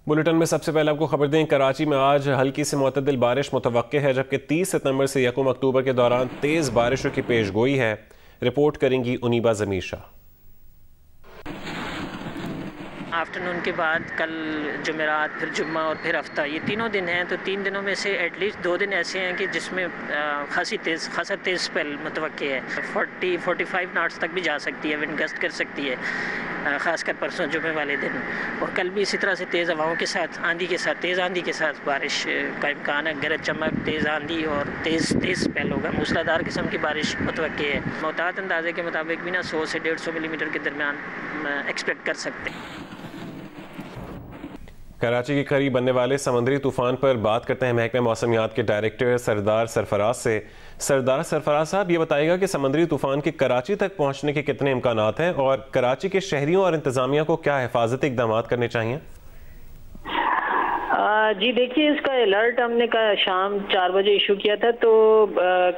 Bulletin میں سب سے پہلے آپ کو خبر دیں، کراچی میں آج ہلکی سے معتدل بارش متوقع ہے، جبکہ 30 ستمبر سے 1 اکتوبر کے دوران تیز بارشوں کی پیش گوئی ہے۔ رپورٹ کریں گی انیبا ضمیر شاہ۔ آفٹرنون کے بعد کل جمعرات، پھر جمعہ اور پھر ہفتہ، یہ تینوں دن ہیں، تو 3 دنوں میں سے ایٹ لیسٹ 2 دن ایسے ہیں کہ جس میں خاصا تیز سپیل متوقع ہے۔ 40-45 ناٹس تک بھی جا سکتی ہے، ونڈ گسٹ کر سکتی ہے، خاص کر پرسوں جمعے والے دن۔ اور کل بھی اسی طرح سے تیز ہواؤں کے ساتھ، تیز آندھی کے ساتھ بارش کا امکان ہے۔ گرج چمک، تیز آندھی اور تیز سپیل ہوگا۔ موسلادھار قسم کی بارش متوقع ہے۔ محتاط اندازے کے مطابق بھی 100 سے 150 ملی میٹر کے درمیان ایکسپیکٹ کر سکتے ہیں۔ کراچی کے قریب بننے والے سمندری طوفان پر بات کرتے ہیں محکمہ موسمیات کے ڈائریکٹر سردار سرفراز سے۔ سردار سرفراز صاحب، یہ بتائے گا کہ سمندری طوفان کے کراچی تک پہنچنے کے کتنے امکانات ہیں اور کراچی کے شہریوں اور انتظامیہ کو کیا حفاظتی اقدامات کرنے چاہیے؟ جی دیکھیے، اس کا الرٹ ہم نے شام 4 بجے ایشو کیا تھا، تو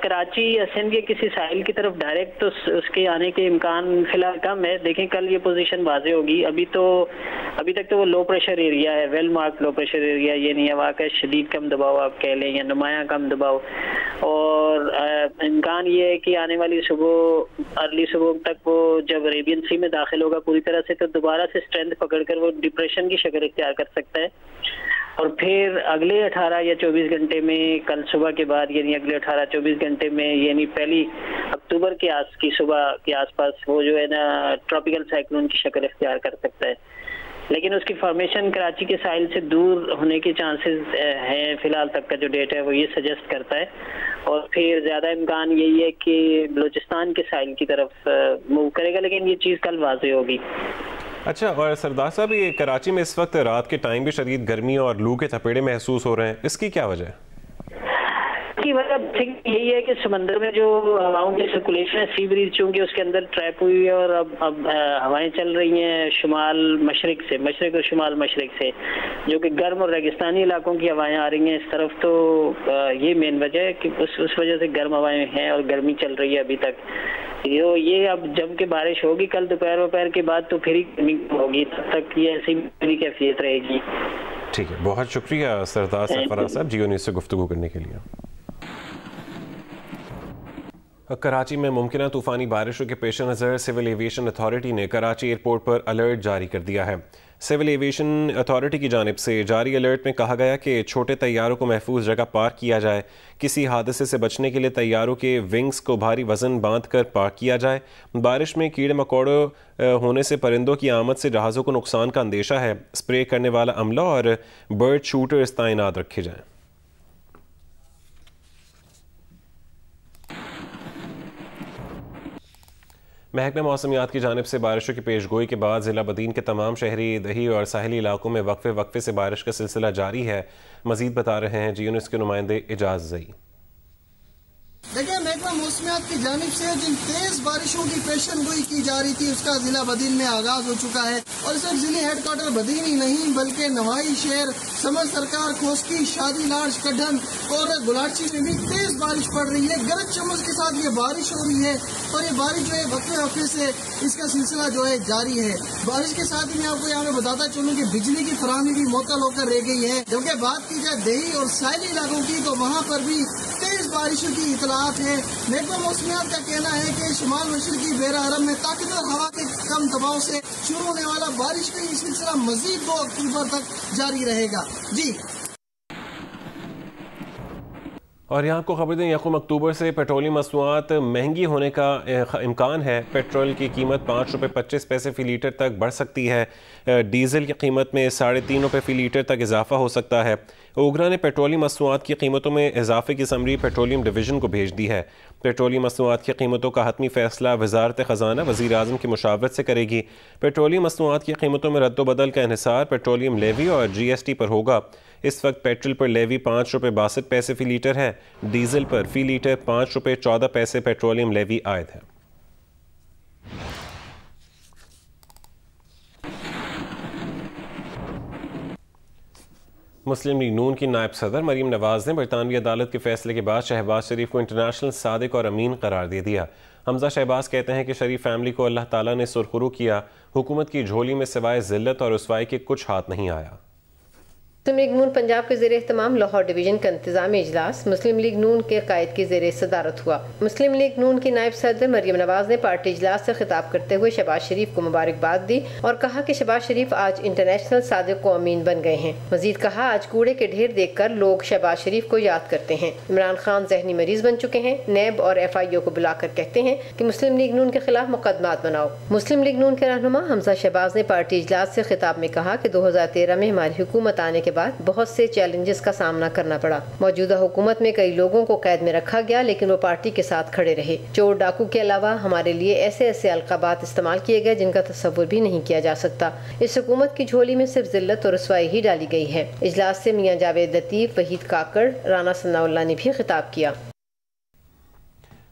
کراچی سندھ کے کسی ساحل کی طرف ڈائریکٹ تو اس کے آنے کے امکان فی الحال کم ہے۔ دیکھیں کل یہ پوزیشن واضح ہوگی۔ ابھی تک تو وہ لو پریشر ایریا ہے، well marked low pressure area, یہ نہیں ہے واقع شدید کم دباؤ آپ کہہ لیں یا نمایاں کم دباؤ، اور امکان یہ ہے کہ آنے والی ارلی صبح تک وہ جب عربین سی میں داخل ہوگا پوری طرح سے، تو دوبارہ سے اسٹرینتھ پکڑ کر وہ ڈپریشن کی شکل اختیار کر سکتا ہے، اور پھر اگلے 18 یا 24 گھنٹے میں، کل صبح کے بعد یعنی اگلے 18-24 گھنٹے میں، یعنی 1 اکتوبر کی صبح کے آس پاس وہ جو ہے نا ٹراپیکل سائیکلون کی شکل اختیار کر سکتا ہے۔ لیکن اس کی فارمیشن کراچی کے ساحل سے دور ہونے کے چانسز ہیں، فی الحال تک کا جو ڈیٹا ہے وہ یہ سجیسٹ کرتا ہے، اور پھر زیادہ امکان یہی ہے کہ بلوچستان کے ساحل کی طرف موو کرے گا، لیکن یہ چیز کل واضح ہوگی۔ اچھا، اور سردار صاحب، یہ کراچی میں اس وقت رات کے ٹائم بھی شدید گرمی اور لو کے تھپیڑے محسوس ہو رہے ہیں، اس کی کیا وجہ ہے؟ اس کی وجہ یہی ہے کہ سمندر میں جو ہواؤں کی سرکولیشن ہے، سی بریز چونکہ اس کے اندر ٹریپ ہوئی ہے، اور اب ہوائیں چل رہی ہیں مشرق اور شمال مشرق سے، جو کہ گرم اور ریگستانی علاقوں کی ہوائیں آ رہی ہیں اس طرف، تو یہ مین وجہ ہے کہ اس وجہ سے گرم ہوائیں ہیں اور گرمی چل رہی ہے ابھی تک۔ یہ اب جب کہ بارش ہوگی کل دوپہر کے بعد تو پھر ہی گرمی ہوگی، تب تک یہ ایسی کیفیت رہے گی۔ ٹھیک ہے، بہت شکریہ سردار سرفراز صاحب، جیو نیوز سے گفتگو کرنے کے لیے۔ کراچی میں ممکنہ طوفانی بارشوں کے پیش نظر سول ایویشن اتھارٹی نے کراچی ایئرپورٹ پر الرٹ جاری کر دیا ہے۔ سول ایویشن اتھارٹی کی جانب سے جاری الرٹ میں کہا گیا کہ چھوٹے طیاروں کو محفوظ جگہ پارک کیا جائے، کسی حادثے سے بچنے کے لیے طیاروں کے ونگز کو بھاری وزن باندھ کر پارک کیا جائے، بارش میں کیڑے مکوڑے ہونے سے پرندوں کی آمد سے جہازوں کو نقصان کا اندیشہ ہے، اسپرے کرنے والا عملہ اور برڈ شوٹرز تعینات رکھے جائیں۔ محکمہ موسمیات کی جانب سے بارشوں کی پیش گوئی کے بعد ضلع بدین کے تمام شہری، دیہی اور ساحلی علاقوں میں وقفے سے بارش کا سلسلہ جاری ہے۔ مزید بتا رہے ہیں جیو نیوز کے نمائندے اعجاز زئی۔ دیکھیں، محکمہ موسمیات کی جانب سے جن تیز بارشوں کی پیشن گوئی کی جا رہی تھی اس کا ضلع بدین میں آغاز ہو چکا ہے، اور صرف ضلع ہیڈ کوارٹر بدین ہی نہیں بلکہ نوائی شہر، سمر سرکار، کھوسکی، شادی لاڈج، کڈھن اور گلاچی میں بھی تیز بارش پڑ رہی ہے۔ گرج چمک کے ساتھ یہ بارش ہو رہی ہے، اور یہ بارش جو ہے وقفے سے اس کا سلسلہ جو ہے جاری ہے۔ بارش کے ساتھ ہی میں آپ کو یہاں پہ بتاتا چلوں کہ بجلی کی فراہمی بھی معطل ہو کر رہ گئی ہے، جبکہ بات کی جائے دیہی اور ساحلی علاقوں کی تو وہاں پر بھی تیز بارشوں کی اطلاعات ہیں۔ محکمہ موسمیات کا کہنا ہے کہ شمال مشرقی بیرا عرب میں طاقتور ہوا کے کم دباؤ سے شروع ہونے والا بارش کا یہ سلسلہ مزید 2 اکتوبر تک جاری رہے گا۔ جی، اور یہاں آپ کو خبر دیں، 1 اکتوبر سے پیٹرولیم مصنوعات مہنگی ہونے کا امکان ہے۔ پیٹرول کی قیمت 5 روپے 25 پیسے فی لیٹر تک بڑھ سکتی ہے، ڈیزل کی قیمت میں 3.5 روپے فی لیٹر تک اضافہ ہو سکتا ہے۔ اوگرا نے پیٹرولیم مصنوعات کی قیمتوں میں اضافے کی سمری پیٹرولیم ڈویژن کو بھیج دی ہے۔ پیٹرولیم مصنوعات کی قیمتوں کا حتمی فیصلہ وزارت خزانہ وزیر اعظم کی مشاورت سے کرے گی۔ پیٹرولیم مصنوعات کی قیمتوں میں رد و بدل کا انحصار پیٹرولیم لیوی اور جی ایس ٹی پر ہوگا۔ اس وقت پیٹرول پر لیوی 5 روپے 62 پیسے فی لیٹر ہے، ڈیزل پر فی لیٹر 5 روپے 14 پیسے پیٹرولیم لیوی عائد ہے۔ مسلم لیگ نون کی نائب صدر مریم نواز نے برطانوی عدالت کے فیصلے کے بعد شہباز شریف کو انٹرنیشنل صادق اور امین قرار دے دیا۔ حمزہ شہباز کہتے ہیں کہ شریف فیملی کو اللہ تعالیٰ نے سرخرو کیا، حکومت کی جھولی میں سوائے ذلت اور رسوائی کے کچھ ہاتھ نہیں آیا۔ مسلم لیگ نون پنجاب کے زیر اہتمام لاہور ڈویژن کا انتظامی اجلاس مسلم لیگ نون کے قائد کی زیر صدارت ہوا۔ مسلم لیگ نون کی نائب صدر مریم نواز نے پارٹی اجلاس سے خطاب کرتے ہوئے شہباز شریف کو مبارکباد دی اور کہا کہ شہباز شریف آج انٹرنیشنل صادق و امین بن گئے ہیں۔ مزید کہا آج کوڑے کے ڈھیر دیکھ کر لوگ شہباز شریف کو یاد کرتے ہیں۔ عمران خان ذہنی مریض بن چکے ہیں۔ نیب اور ایف آئی او کو بلا کر کہتے ہیں کہ مسلم لیگ نون کے خلاف مقدمات بناؤ۔ مسلم لیگ نون کے رہنما حمزہ شہباز نے پارٹی اجلاس سے خطاب میں کہا کہ 2013 میں ہماری حکومت آنے کے بعد بہت سے چیلنجز کا سامنا کرنا پڑا۔ موجودہ حکومت میں کئی لوگوں کو قید میں رکھا گیا لیکن وہ پارٹی کے ساتھ کھڑے رہے۔ چور ڈاکو کے علاوہ ہمارے لیے ایسے القابات استعمال کیے گئے جن کا تصور بھی نہیں کیا جا سکتا۔ اس حکومت کی جھولی میں صرف ذلت اور رسوائی ہی ڈالی گئی ہے۔ اجلاس سے میاں جاوید لطیف، وحید کاکڑ، رانا ثناء اللہ نے بھی خطاب کیا۔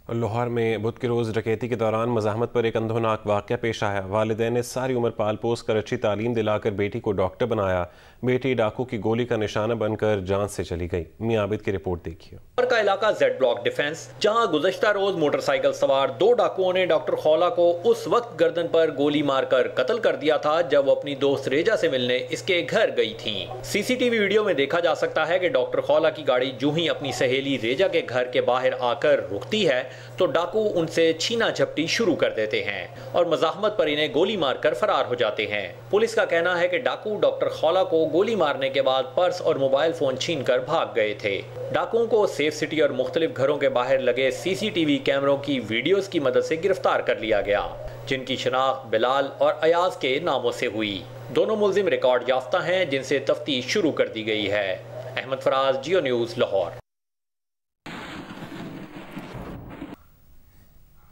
لاہور میں بدھ کے روز ڈکیتی کے دوران مزاحمت پر ایک اندھوناک واقعہ پیش آیا۔ والدین نے ساری عمر پال پوس کر اچھی تعلیم دلا کر بیٹی کو ڈاکٹر بنایا، بیٹی ڈاکو کی گولی کا نشانہ بن کر جان سے چلی گئی۔ میاں عابد کی رپورٹ دیکھیے۔ لاہور کا علاقہ زیڈ بلاک ڈیفنس، جہاں گزشتہ روز موٹر سائیکل سوار 2 ڈاکوؤں نے ڈاکٹر خولا کو اس وقت گردن پر گولی مار کر قتل کر دیا تھا جب وہ اپنی دوست ریجا سے ملنے اس کے گھر گئی تھیں۔ سی سی ٹی وی ویڈیو میں دیکھا جا سکتا ہے کہ ڈاکٹر خولا کی گاڑی جو ہی اپنی سہیلی ریجا کے گھر کے باہر آ کر رکتی ہے تو ڈاکو ان سے چھینا جھپٹی شروع کر دیتے ہیں اور مزاحمت پر انہیں گولی مار کر فرار ہو جاتے ہیں۔ پولیس کا کہنا ہے کہ ڈاکو ڈاکٹر خولا کو گولی مارنے کے بعد پرس اور موبائل فون چھین کر بھاگ گئے تھے۔ ڈاکوؤں کو سیف سٹی اور مختلف گھروں کے باہر لگے سی سی ٹی وی کیمروں کی ویڈیوز کی مدد سے گرفتار کر لیا گیا، جن کی شناخت بلال اور ایاز کے ناموں سے ہوئی۔ دونوں ملزم ریکارڈ یافتہ ہیں جن سے تفتیش شروع کر دی گئی ہے۔ Ahmad Faraz, Geo news, Lahore.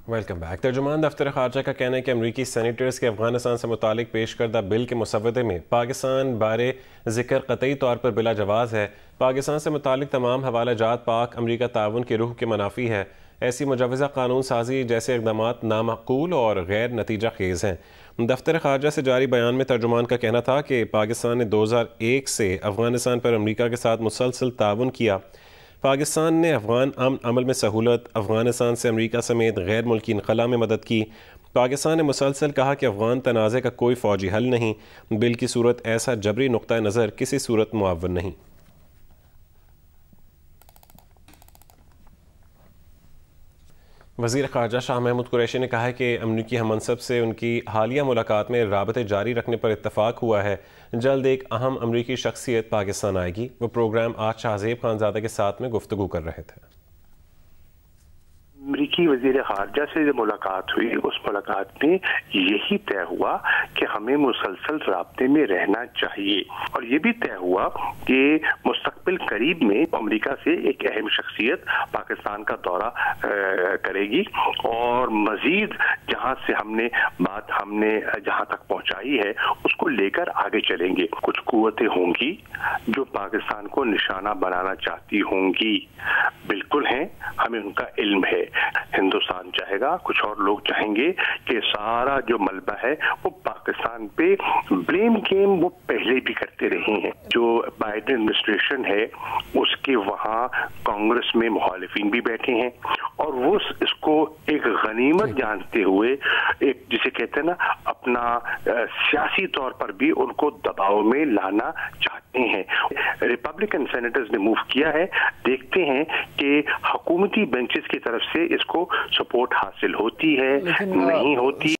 Welcome back. ترجمان دفتر خارجہ کا کہنا ہے کہ امریکی سینیٹرز کے افغانستان سے متعلق پیش کردہ بل کے مسودے میں پاکستان بارے ذکر قطعی طور پر بلا جواز ہے۔ پاکستان سے متعلق تمام حوالہ جات پاک امریکہ تعاون کی روح کے منافی ہے۔ ایسی مجوزہ قانون سازی جیسے اقدامات نامعقول اور غیر نتیجہ خیز ہیں۔ دفتر خارجہ سے جاری بیان میں ترجمان کا کہنا تھا کہ پاکستان نے 2001 سے افغانستان پر امریکہ کے ساتھ مسلسل تعاون کیا۔ پاکستان نے افغان امن عمل میں سہولت، افغانستان سے امریکہ سمیت غیر ملکی انخلا میں مدد کی۔ پاکستان نے مسلسل کہا کہ افغان تنازع کا کوئی فوجی حل نہیں، بل کی صورت ایسا جبری نقطہ نظر کسی صورت معاون نہیں۔ وزیر خارجہ شاہ محمود قریشی نے کہا ہے کہ امریکی ہم منصب سے ان کی حالیہ ملاقات میں رابطے جاری رکھنے پر اتفاق ہوا ہے۔ جلد ایک اہم امریکی شخصیت پاکستان آئے گی۔ وہ پروگرام آج شاہ زیب خانزادہ کے ساتھ میں گفتگو کر رہے تھے۔ امریکی وزیر خارجہ سے جو ملاقات ہوئی، اس ملاقات میں یہی طے ہوا کہ ہمیں مسلسل رابطے میں رہنا چاہیے، اور یہ بھی طے ہوا کہ مستقبل قریب میں امریکہ سے ایک اہم شخصیت پاکستان کا دورہ کرے گی، اور مزید جہاں سے ہم نے جہاں تک پہنچائی ہے اس کو لے کر آگے چلیں گے۔ کچھ قوتیں ہوں گی جو پاکستان کو نشانہ بنانا چاہتی ہوں گی، بالکل ہیں، ہمیں ان کا علم ہے۔ ہندوستان چاہے گا، کچھ اور لوگ چاہیں گے کہ سارا جو ملبہ ہے وہ پاکستان پہ بلیم گیم وہ پہلے بھی کرتے رہے ہیں۔ جو بائیڈن ایڈمنسٹریشن ہے اس کے وہاں کانگریس میں مخالفین بھی بیٹھے ہیں، اور وہ اس کو ایک غنیمت جانتے ہوئے ایک جسے کہتے ہیں نا اپنا سیاسی طور پر بھی ان کو دباؤ میں لانا چاہتے ہیں۔ ریپبلکن سینیٹرز نے موو کیا ہے، دیکھتے ہیں کہ حکومتی بینچز کی طرف سے اس کو سپورٹ حاصل ہوتی ہے نہیں ہوتی۔